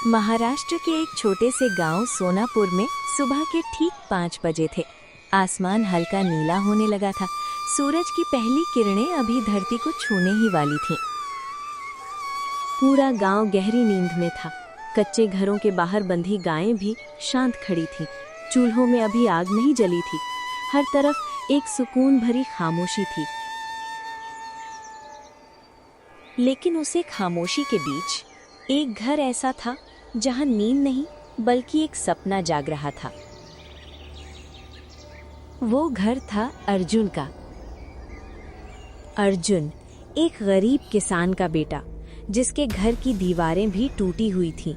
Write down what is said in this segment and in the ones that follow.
महाराष्ट्र के एक छोटे से गांव सोनापुर में सुबह के ठीक 5 बजे थे। आसमान हल्का नीला होने लगा था। सूरज की पहली किरणें अभी धरती को छूने ही वाली थीं। पूरा गांव गहरी नींद में था। कच्चे घरों के बाहर बंधी गायें भी शांत खड़ी थीं। चूल्हों में अभी आग नहीं जली थी। हर तरफ एक सुकून भरी खामोशी थी। लेकिन उसे खामोशी के बीच एक घर ऐसा था जहां नींद नहीं बल्कि एक सपना जाग रहा था। वो घर था अर्जुन का। अर्जुन एक गरीब किसान का बेटा, जिसके घर की दीवारें भी टूटी हुई थीं।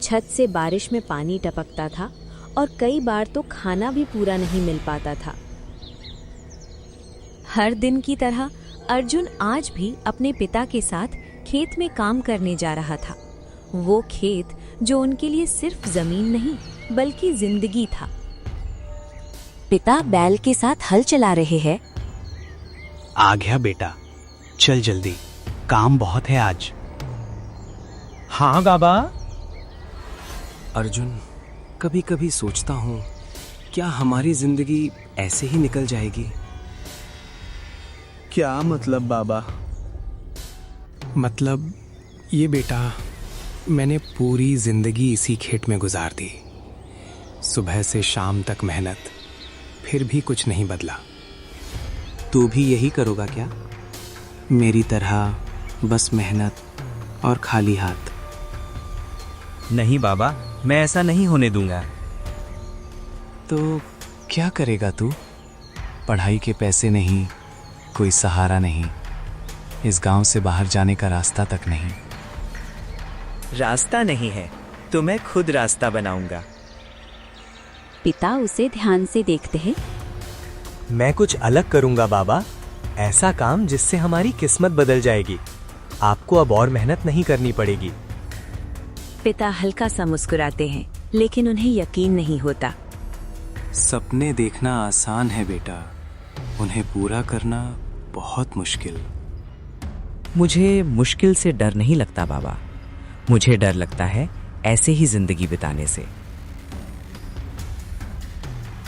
छत से बारिश में पानी टपकता था और कई बार तो खाना भी पूरा नहीं मिल पाता था। हर दिन की तरह अर्जुन आज भी अपने पिता के साथ खेत में काम करने जा रहा था। वो खेत जो उनके लिए सिर्फ जमीन नहीं बल्कि जिंदगी था। पिता बैल के साथ हल चला रहे हैं। आ गया बेटा, चल जल्दी, काम बहुत है आज। हाँ बाबा। अर्जुन, कभी कभी सोचता हूँ, क्या हमारी जिंदगी ऐसे ही निकल जाएगी? क्या मतलब बाबा? मतलब ये बेटा, मैंने पूरी जिंदगी इसी खेत में गुजार दी। सुबह से शाम तक मेहनत, फिर भी कुछ नहीं बदला। तू भी यही करोगा क्या? मेरी तरह बस मेहनत और खाली हाथ? नहीं बाबा, मैं ऐसा नहीं होने दूंगा। तो क्या करेगा तू? पढ़ाई के पैसे नहीं, कोई सहारा नहीं, इस गांव से बाहर जाने का रास्ता तक नहीं। रास्ता नहीं है तो मैं खुद रास्ता बनाऊंगा। पिता उसे ध्यान से देखते हैं। मैं कुछ अलग करूंगा बाबा, ऐसा काम जिससे हमारी किस्मत बदल जाएगी। आपको अब और मेहनत नहीं करनी पड़ेगी। पिता हल्का सा मुस्कुराते हैं, लेकिन उन्हें यकीन नहीं होता। सपने देखना आसान है बेटा, उन्हें पूरा करना बहुत मुश्किल। मुझे मुश्किल से डर नहीं लगता बाबा, मुझे डर लगता है ऐसे ही जिंदगी बिताने से।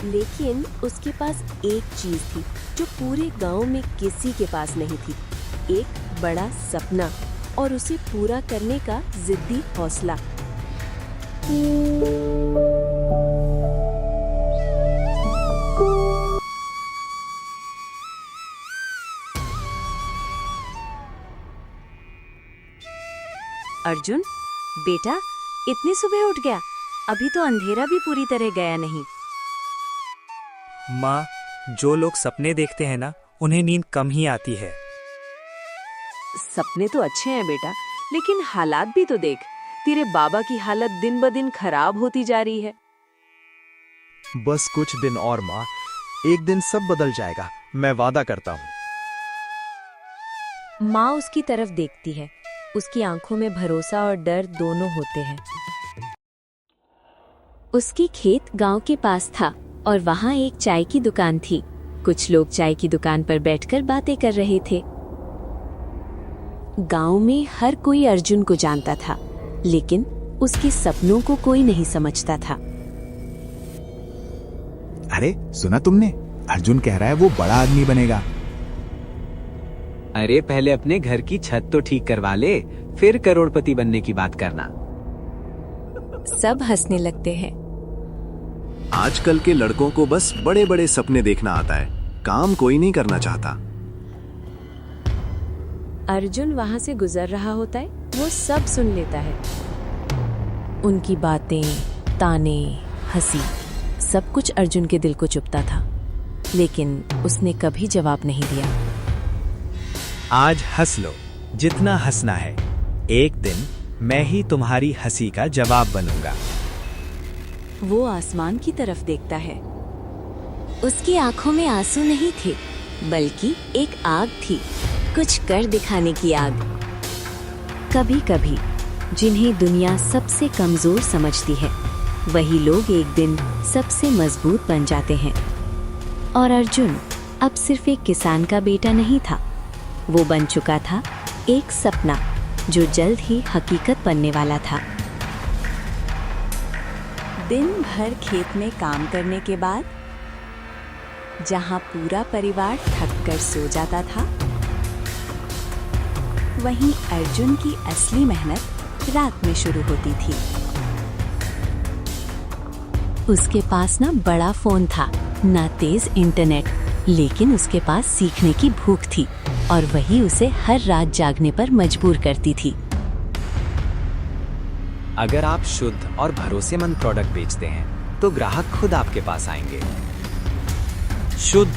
लेकिन उसके पास एक चीज थी जो पूरे गांव में किसी के पास नहीं थी। एक बड़ा सपना और उसे पूरा करने का जिद्दी हौसला। अर्जुन, बेटा, इतनी सुबह उठ गया? अभी तो अंधेरा भी पूरी तरह गया नहीं। माँ, जो लोग सपने देखते हैं ना, उन्हें नींद कम ही आती है। सपने तो अच्छे हैं बेटा, लेकिन हालात भी तो देख। तेरे बाबा की हालत दिन ब दिन खराब होती जा रही है। बस कुछ दिन और माँ, एक दिन सब बदल जाएगा, मैं वादा करता हूँ। माँ उसकी तरफ देखती है। उसकी आंखों में भरोसा और डर दोनों होते हैं। उसकी खेत गांव के पास था और वहां एक चाय की दुकान थी। कुछ लोग चाय की दुकान पर बैठकर बातें कर रहे थे। गांव में हर कोई अर्जुन को जानता था, लेकिन उसके सपनों को कोई नहीं समझता था। अरे सुना तुमने? अर्जुन कह रहा है वो बड़ा आदमी बनेगा। अरे पहले अपने घर की छत तो ठीक करवा ले, फिर करोड़पति बनने की बात करना। सब हंसने लगते हैं। आजकल के लड़कों को बस बड़े बड़े सपने देखना आता है, काम कोई नहीं करना चाहता। अर्जुन वहां से गुजर रहा होता है, वो सब सुन लेता है। उनकी बातें, ताने, हंसी, सब कुछ अर्जुन के दिल को चुभता था, लेकिन उसने कभी जवाब नहीं दिया। आज हंस लो जितना हंसना है, एक दिन मैं ही तुम्हारी हंसी का जवाब बनूंगा। वो आसमान की तरफ देखता है। उसकी आंखों में आंसू नहीं थे, बल्कि एक आग थी, कुछ कर दिखाने की आग। कभी कभी जिन्हें दुनिया सबसे कमजोर समझती है, वही लोग एक दिन सबसे मजबूत बन जाते हैं। और अर्जुन अब सिर्फ एक किसान का बेटा नहीं था, वो बन चुका था एक सपना जो जल्द ही हकीकत बनने वाला था। दिन भर खेत में काम करने के बाद जहां पूरा परिवार थक कर सो जाता था, वहीं अर्जुन की असली मेहनत रात में शुरू होती थी। उसके पास ना बड़ा फोन था, ना तेज इंटरनेट, लेकिन उसके पास सीखने की भूख थी और वही उसे हर रात जागने पर मजबूर करती थी। अगर आप शुद्ध और भरोसेमंद प्रोडक्ट बेचते हैं तो ग्राहक खुद आपके पास आएंगे। शुद्ध,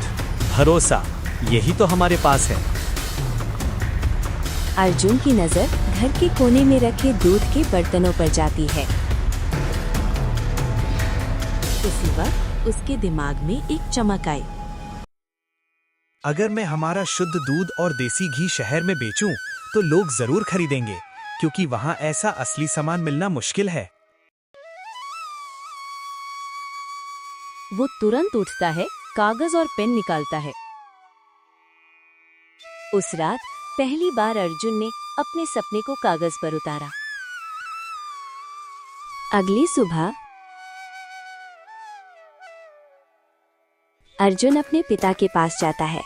भरोसा, यही तो हमारे पास है। अर्जुन की नजर घर के कोने में रखे दूध के बर्तनों पर जाती है। उसी वक्त उसके दिमाग में एक चमक आई। अगर मैं हमारा शुद्ध दूध और देसी घी शहर में बेचूं, तो लोग जरूर खरीदेंगे, क्योंकि वहां ऐसा असली सामान मिलना मुश्किल है। वो तुरंत उठता है, कागज और पेन निकालता है। उस रात पहली बार अर्जुन ने अपने सपने को कागज पर उतारा। अगली सुबह अर्जुन अपने पिता के पास जाता है।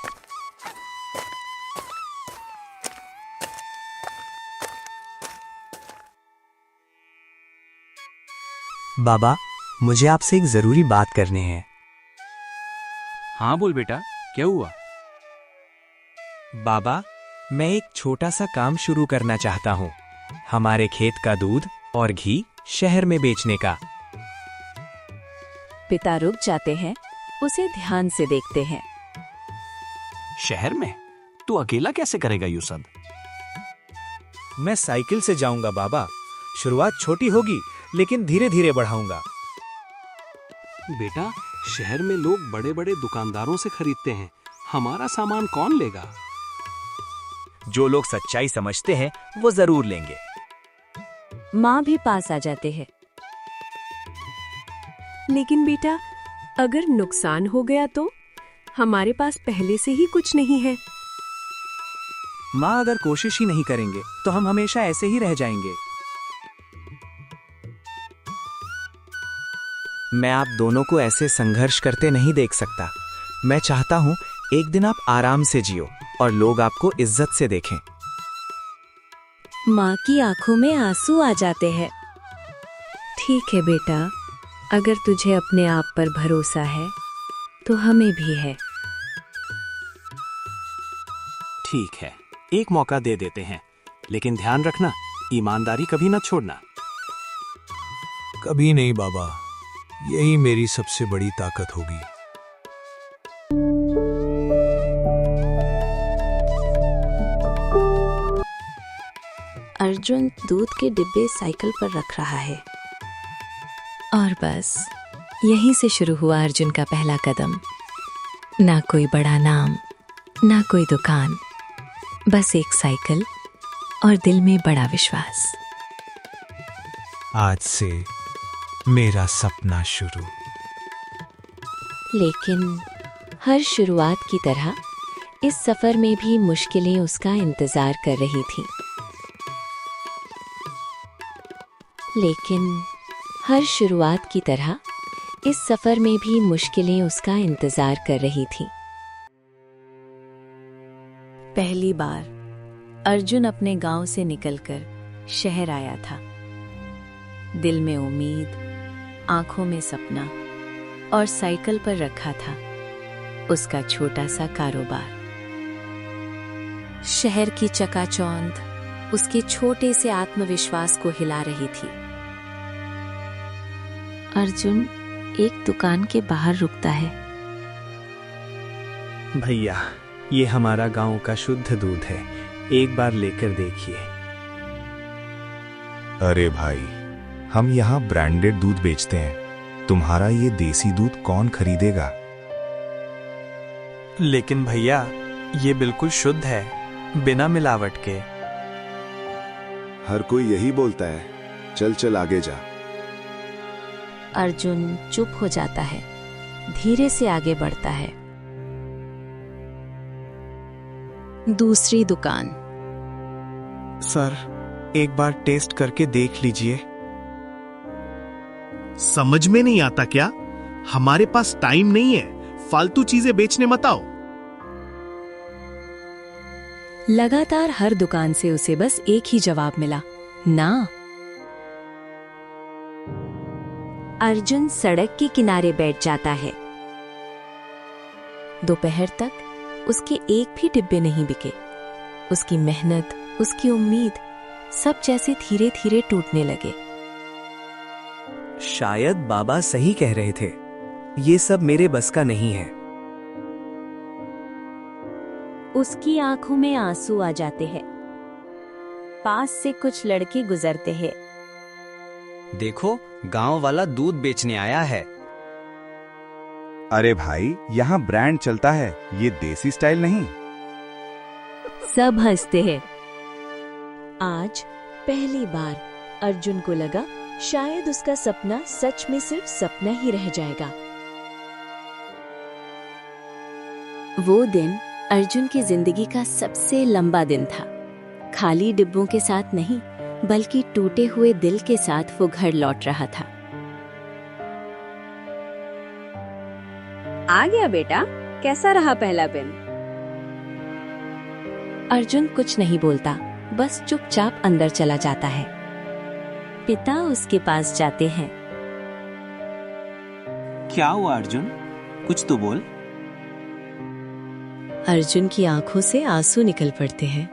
बाबा, मुझे आपसे एक जरूरी बात करनी है। हाँ बोल बेटा, क्या हुआ? बाबा, मैं एक छोटा सा काम शुरू करना चाहता हूँ, हमारे खेत का दूध और घी शहर में बेचने का। पिता रुक जाते हैं, उसे ध्यान से देखते हैं। शहर में? तू अकेला कैसे करेगा ये सब? मैं साइकिल से जाऊंगा बाबा। शुरुआत छोटी होगी, लेकिन धीरे धीरे बढ़ाऊंगा। बेटा, शहर में लोग बड़े बड़े दुकानदारों से खरीदते हैं, हमारा सामान कौन लेगा? जो लोग सच्चाई समझते हैं वो जरूर लेंगे। माँ भी पास आ जाते हैं। लेकिन बेटा, अगर नुकसान हो गया तो? हमारे पास पहले से ही कुछ नहीं है। माँ, अगर कोशिश ही नहीं करेंगे तो हम हमेशा ऐसे ही रह जाएंगे। मैं आप दोनों को ऐसे संघर्ष करते नहीं देख सकता। मैं चाहता हूं एक दिन आप आराम से जियो और लोग आपको इज्जत से देखें। माँ की आंखों में आंसू आ जाते हैं। ठीक है बेटा, अगर तुझे अपने आप पर भरोसा है तो हमें भी है। ठीक है, एक मौका दे देते हैं, लेकिन ध्यान रखना, ईमानदारी कभी न छोड़ना। कभी नहीं बाबा, यही मेरी सबसे बड़ी ताकत होगी। अर्जुन दूध के डिब्बे साइकिल पर रख रहा है। और बस यहीं से शुरू हुआ अर्जुन का पहला कदम। ना कोई बड़ा नाम, ना कोई दुकान, बस एक साइकिल और दिल में बड़ा विश्वास। आज से मेरा सपना शुरू। लेकिन हर शुरुआत की तरह इस सफर में भी मुश्किलें उसका इंतजार कर रही थीं। लेकिन हर शुरुआत की तरह इस सफर में भी मुश्किलें उसका इंतजार कर रही थीं। पहली बार अर्जुन अपने गांव से निकलकर शहर आया था। दिल में उम्मीद, आंखों में सपना और साइकिल पर रखा था उसका छोटा सा कारोबार। शहर की चकाचौंध उसके छोटे से आत्मविश्वास को हिला रही थी। अर्जुन एक दुकान के बाहर रुकता है। भैया, ये हमारा गांव का शुद्ध दूध है, एक बार लेकर देखिए। अरे भाई, हम यहाँ ब्रांडेड दूध बेचते हैं, तुम्हारा ये देसी दूध कौन खरीदेगा? लेकिन भैया, ये बिल्कुल शुद्ध है, बिना मिलावट के। हर कोई यही बोलता है, चल चल आगे जा। अर्जुन चुप हो जाता है, धीरे से आगे बढ़ता है। दूसरी दुकान। सर, एक बार टेस्ट करके देख लीजिए। समझ में नहीं आता क्या? हमारे पास टाइम नहीं है, फालतू चीजें बेचने मत आओ। लगातार हर दुकान से उसे बस एक ही जवाब मिला, ना। अर्जुन सड़क के किनारे बैठ जाता है। दोपहर तक उसके एक भी डिब्बे नहीं बिके। उसकी मेहनत, उसकी उम्मीद, सब जैसे धीरे धीरे टूटने लगे। शायद बाबा सही कह रहे थे, ये सब मेरे बस का नहीं है। उसकी आंखों में आंसू आ जाते हैं। पास से कुछ लड़के गुजरते हैं। देखो, गांव वाला दूध बेचने आया है। अरे भाई, यहाँ ब्रांड चलता है, ये देसी स्टाइल नहीं। सब हंसते हैं। आज पहली बार अर्जुन को लगा शायद उसका सपना सच में सिर्फ सपना ही रह जाएगा। वो दिन अर्जुन की जिंदगी का सबसे लंबा दिन था। खाली डिब्बों के साथ नहीं, बल्कि टूटे हुए दिल के साथ वो घर लौट रहा था। आ गया बेटा, कैसा रहा पहला दिन? अर्जुन कुछ नहीं बोलता, बस चुपचाप अंदर चला जाता है। पिता उसके पास जाते हैं। क्या हुआ अर्जुन, कुछ तो बोल। अर्जुन की आंखों से आंसू निकल पड़ते हैं।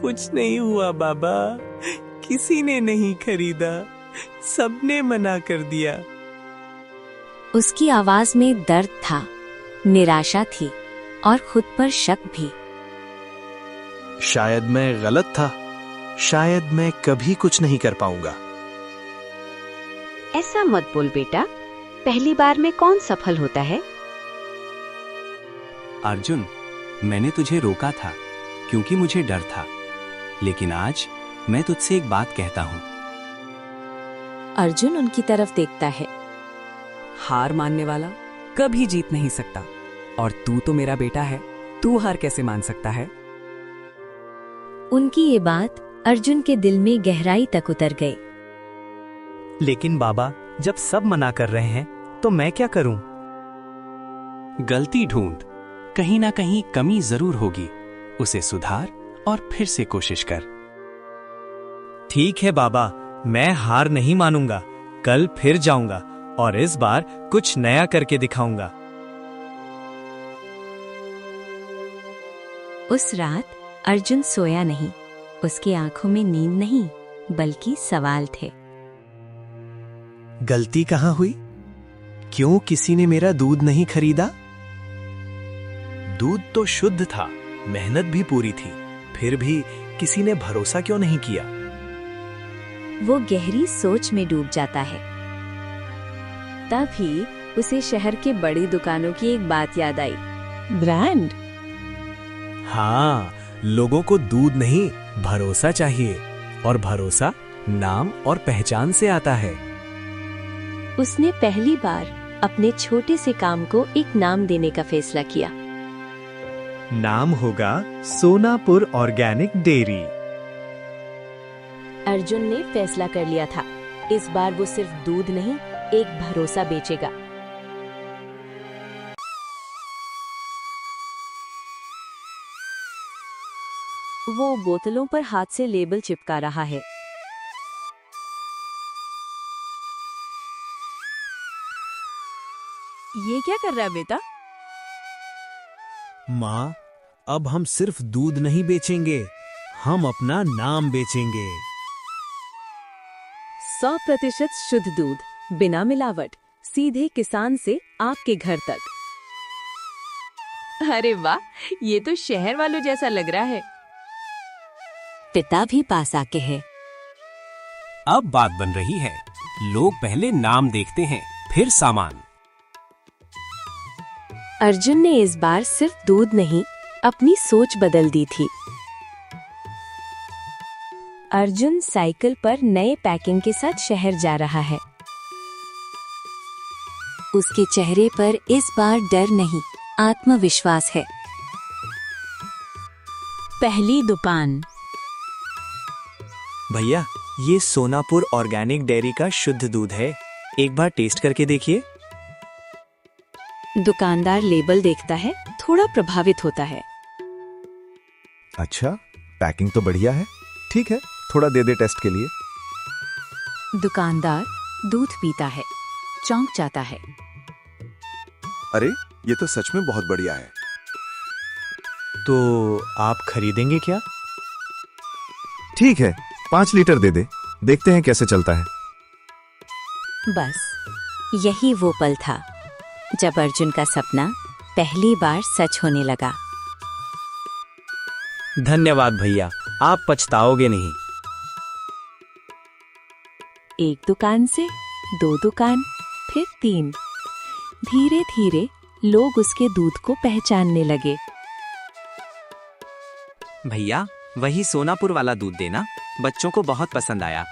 कुछ नहीं हुआ बाबा, किसी ने नहीं खरीदा, सबने मना कर दिया। उसकी आवाज में दर्द था, निराशा थी और खुद पर शक भी। शायद मैं गलत था, शायद मैं कभी कुछ नहीं कर पाऊंगा। ऐसा मत बोल बेटा, पहली बार में कौन सफल होता है? अर्जुन, मैंने तुझे रोका था क्योंकि मुझे डर था, लेकिन आज मैं तुझसे एक बात कहता हूँ। अर्जुन उनकी तरफ देखता है। हार मानने वाला कभी जीत नहीं सकता, और तू तो मेरा बेटा है, तू हार कैसे मान सकता है? उनकी ये बात अर्जुन के दिल में गहराई तक उतर गई। लेकिन बाबा, जब सब मना कर रहे हैं तो मैं क्या करूं? गलती ढूंढ, कहीं ना कहीं कमी जरूर होगी, उसे सुधार और फिर से कोशिश कर। ठीक है बाबा, मैं हार नहीं मानूंगा। कल फिर जाऊंगा और इस बार कुछ नया करके दिखाऊंगा। उस रात अर्जुन सोया नहीं। उसकी आंखों में नींद नहीं, बल्कि सवाल थे। गलती कहाँ हुई? क्यों किसी ने मेरा दूध नहीं खरीदा? दूध तो शुद्ध था, मेहनत भी पूरी थी, फिर भी किसी ने भरोसा क्यों नहीं किया? वो गहरी सोच में डूब जाता है। तभी उसे शहर के बड़ी दुकानों की एक बात याद आई। ब्रांड? हाँ, लोगों को दूध नहीं, भरोसा चाहिए, और भरोसा नाम और पहचान से आता है। उसने पहली बार अपने छोटे से काम को एक नाम देने का फैसला किया। नाम होगा सोनापुर ऑर्गेनिक डेयरी। अर्जुन ने फैसला कर लिया था, इस बार वो सिर्फ दूध नहीं, एक भरोसा बेचेगा। वो बोतलों पर हाथ से लेबल चिपका रहा है। ये क्या कर रहा है बेटा? माँ, अब हम सिर्फ दूध नहीं बेचेंगे, हम अपना नाम बेचेंगे। 100% शुद्ध दूध, बिना मिलावट, सीधे किसान से आपके घर तक। अरे वाह, ये तो शहर वालों जैसा लग रहा है। पिता भी पास आके है। अब बात बन रही है। लोग पहले नाम देखते हैं, फिर सामान। अर्जुन ने इस बार सिर्फ दूध नहीं, अपनी सोच बदल दी थी। अर्जुन साइकिल पर नए पैकिंग के साथ शहर जा रहा है। उसके चेहरे पर इस बार डर नहीं, आत्मविश्वास है। पहली दुकान। भैया, ये सोनापुर ऑर्गेनिक डेयरी का शुद्ध दूध है, एक बार टेस्ट करके देखिए। दुकानदार लेबल देखता है, थोड़ा प्रभावित होता है। अच्छा, पैकिंग तो बढ़िया है। ठीक है, थोड़ा दे दे टेस्ट के लिए। दुकानदार दूध पीता है, चौंक जाता है। अरे, ये तो सच में बहुत बढ़िया है। तो आप खरीदेंगे क्या? ठीक है, 5 लीटर दे दे, देखते हैं कैसे चलता है। बस यही वो पल था जब अर्जुन का सपना पहली बार सच होने लगा। धन्यवाद भैया, आप पछताओगे नहीं। एक दुकान से 2 दुकान, फिर 3। धीरे धीरे लोग उसके दूध को पहचानने लगे। भैया, वही सोनापुर वाला दूध देना, बच्चों को बहुत पसंद आया।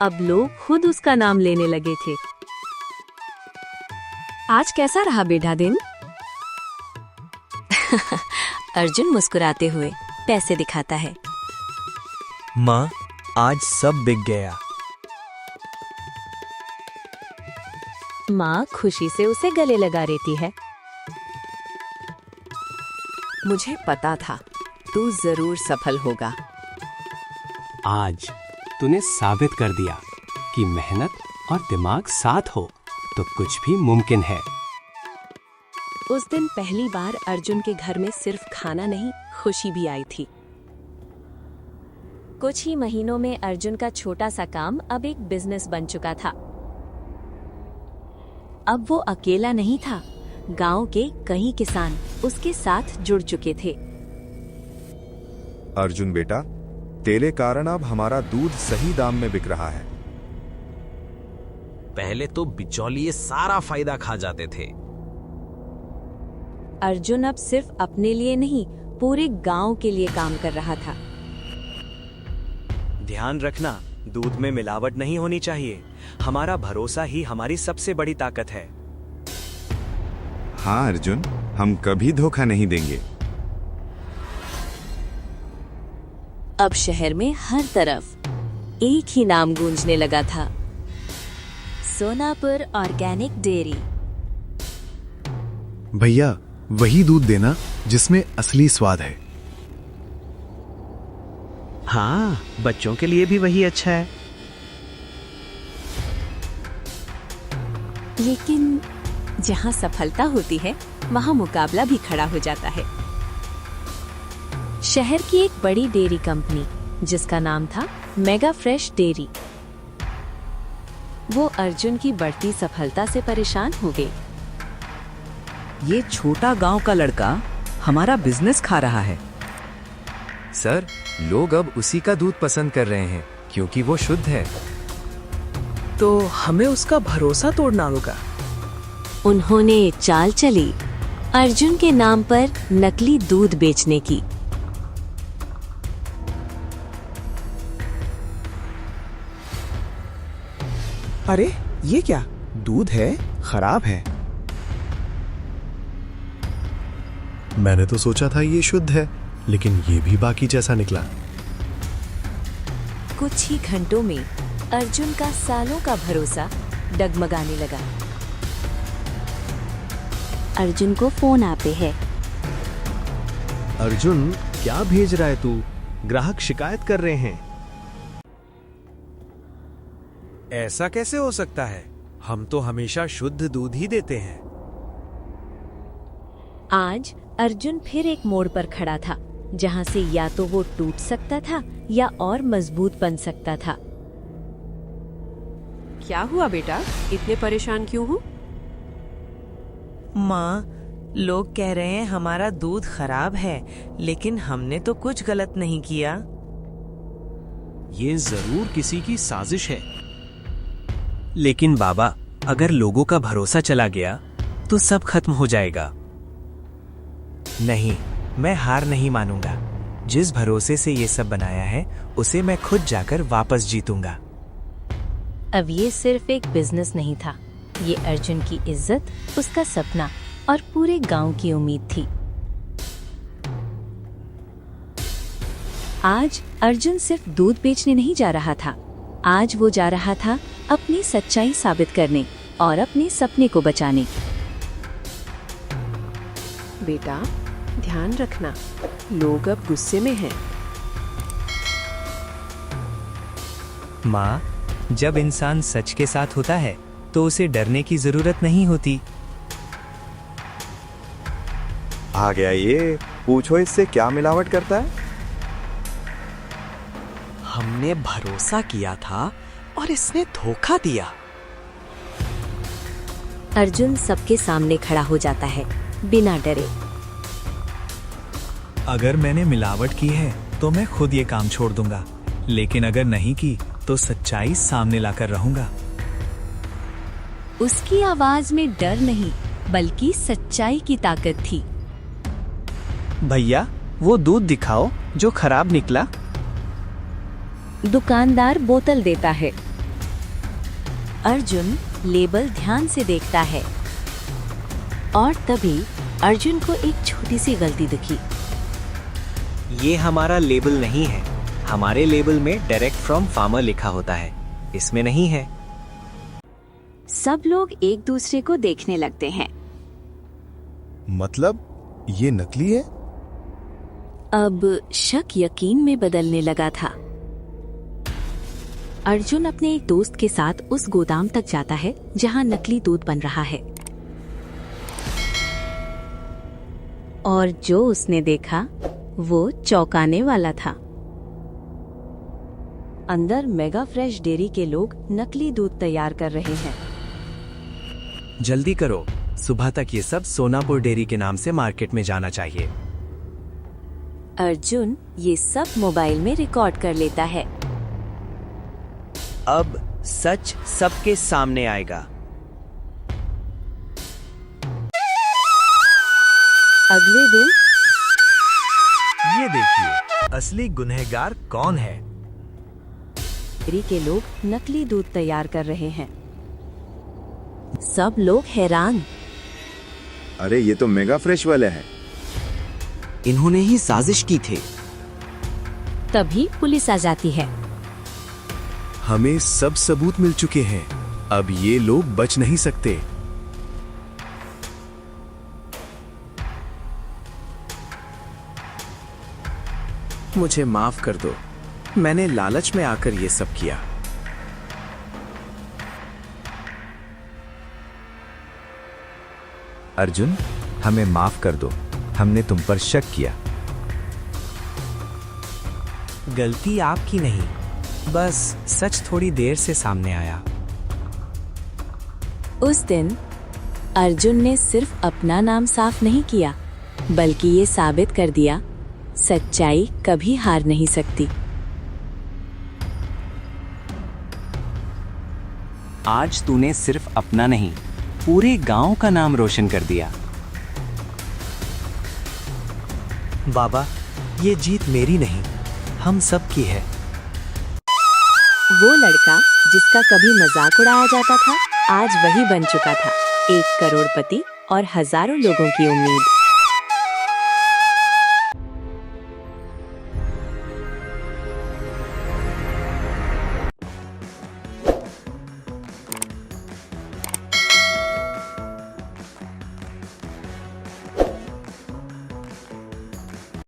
अब लोग खुद उसका नाम लेने लगे थे। आज कैसा रहा बेटा दिन? अर्जुन मुस्कुराते हुए पैसे दिखाता है। माँ, आज सब बिक गया। माँ खुशी से उसे गले लगा लेती है। मुझे पता था तू जरूर सफल होगा। आज तूने साबित कर दिया कि मेहनत और दिमाग साथ हो तो कुछ भी मुमकिन है। उस दिन पहली बार अर्जुन के घर में सिर्फ खाना नहीं, खुशी भी आई थी। कुछ ही महीनों में अर्जुन का छोटा सा काम अब एक बिजनेस बन चुका था। अब वो अकेला नहीं था, गांव के कई किसान उसके साथ जुड़ चुके थे। अर्जुन बेटा, तेरे कारण अब हमारा दूध सही दाम में बिक रहा है। पहले तो बिचौलिए सारा फायदा खा जाते थे। अर्जुन अब सिर्फ अपने लिए नहीं, पूरे गांव के लिए काम कर रहा था। ध्यान रखना, दूध में मिलावट नहीं होनी चाहिए। हमारा भरोसा ही हमारी सबसे बड़ी ताकत है। हाँ अर्जुन, हम कभी धोखा नहीं देंगे। अब शहर में हर तरफ एक ही नाम गूंजने लगा था, सोनापुर ऑर्गेनिक डेयरी। भैया, वही दूध देना जिसमें असली स्वाद है। हाँ, बच्चों के लिए भी वही अच्छा है। लेकिन जहाँ सफलता होती है, वहाँ मुकाबला भी खड़ा हो जाता है। शहर की एक बड़ी डेयरी कंपनी, जिसका नाम था मेगा फ्रेश डेयरी, वो अर्जुन की बढ़ती सफलता से परेशान हो गई। ये छोटा गांव का लड़का हमारा बिजनेस खा रहा है। सर, लोग अब उसी का दूध पसंद कर रहे हैं क्योंकि वो शुद्ध है। तो हमें उसका भरोसा तोड़ना होगा। उन्होंने चाल चली अर्जुन के नाम पर नकली दूध बेचने की। अरे, ये क्या दूध है? खराब है। मैंने तो सोचा था ये शुद्ध है, लेकिन ये भी बाकी जैसा निकला। कुछ ही घंटों में अर्जुन का सालों का भरोसा डगमगाने लगा। अर्जुन को फोन आते हैं। अर्जुन, क्या भेज रहा है तू? ग्राहक शिकायत कर रहे हैं। ऐसा कैसे हो सकता है? हम तो हमेशा शुद्ध दूध ही देते हैं। आज अर्जुन फिर एक मोड़ पर खड़ा था, जहां से या तो वो टूट सकता था या और मजबूत बन सकता था। क्या हुआ बेटा, इतने परेशान क्यों हो? माँ, लोग कह रहे हैं हमारा दूध खराब है, लेकिन हमने तो कुछ गलत नहीं किया। ये जरूर किसी की साजिश है। लेकिन बाबा, अगर लोगों का भरोसा चला गया तो सब खत्म हो जाएगा। नहीं, मैं हार नहीं मानूंगा। जिस भरोसे से ये सब बनाया है, उसे मैं खुद जाकर वापस जीतूंगा। अब ये सिर्फ एक बिजनेस नहीं था, ये अर्जुन की इज्जत, उसका सपना और पूरे गांव की उम्मीद थी। आज अर्जुन सिर्फ दूध बेचने नहीं जा रहा था, आज वो जा रहा था अपनी सच्चाई साबित करने और अपने सपने को बचाने। बेटा ध्यान रखना, लोग अब गुस्से में हैं। माँ, जब इंसान सच के साथ होता है तो उसे डरने की जरूरत नहीं होती। आ गया ये, पूछो इससे क्या मिलावट करता है। हमने भरोसा किया था और इसने धोखा दिया। अर्जुन सबके सामने खड़ा हो जाता है बिना डरे। अगर मैंने मिलावट की है तो मैं खुद ये काम छोड़ दूंगा, लेकिन अगर नहीं की तो सच्चाई सामने लाकर रहूंगा। उसकी आवाज में डर नहीं बल्कि सच्चाई की ताकत थी। भैया, वो दूध दिखाओ जो खराब निकला। दुकानदार बोतल देता है। अर्जुन लेबल ध्यान से देखता है और तभी अर्जुन को एक छोटी सी गलती दिखी। ये हमारा लेबल नहीं है, हमारे लेबल में डायरेक्ट फ्रॉम फार्मर लिखा होता है, इसमें नहीं है। सब लोग एक दूसरे को देखने लगते हैं। मतलब ये नकली है? अब शक यकीन में बदलने लगा था। अर्जुन अपने एक दोस्त के साथ उस गोदाम तक जाता है जहां नकली दूध बन रहा है। और जो उसने देखा वो चौंकाने वाला था। अंदर मेगा फ्रेश डेयरी के लोग नकली दूध तैयार कर रहे हैं। जल्दी करो, सुबह तक ये सब सोनापुर डेयरी के नाम से मार्केट में जाना चाहिए। अर्जुन ये सब मोबाइल में रिकॉर्ड कर लेता है। अब सच सबके सामने आएगा। अगले दिन ये देखिए, असली गुनहगार कौन है। डेयरी के लोग नकली दूध तैयार कर रहे हैं। सब लोग हैरान। अरे ये तो मेगा फ्रेश वाले हैं। इन्होंने ही साजिश की थी। तभी पुलिस आ जाती है। हमें सब सबूत मिल चुके हैं, अब ये लोग बच नहीं सकते। मुझे माफ कर दो, मैंने लालच में आकर ये सब किया। अर्जुन, हमें माफ कर दो, हमने तुम पर शक किया। गलती आपकी नहीं, बस सच थोड़ी देर से सामने आया। उस दिन अर्जुन ने सिर्फ अपना नाम साफ नहीं किया, बल्कि ये साबित कर दिया सच्चाई कभी हार नहीं सकती। आज तूने सिर्फ अपना नहीं, पूरे गांव का नाम रोशन कर दिया। बाबा, ये जीत मेरी नहीं, हम सब की है। वो लड़का जिसका कभी मजाक उड़ाया जाता था, आज वही बन चुका था, 1 करोड़पति और हजारों लोगों की उम्मीद।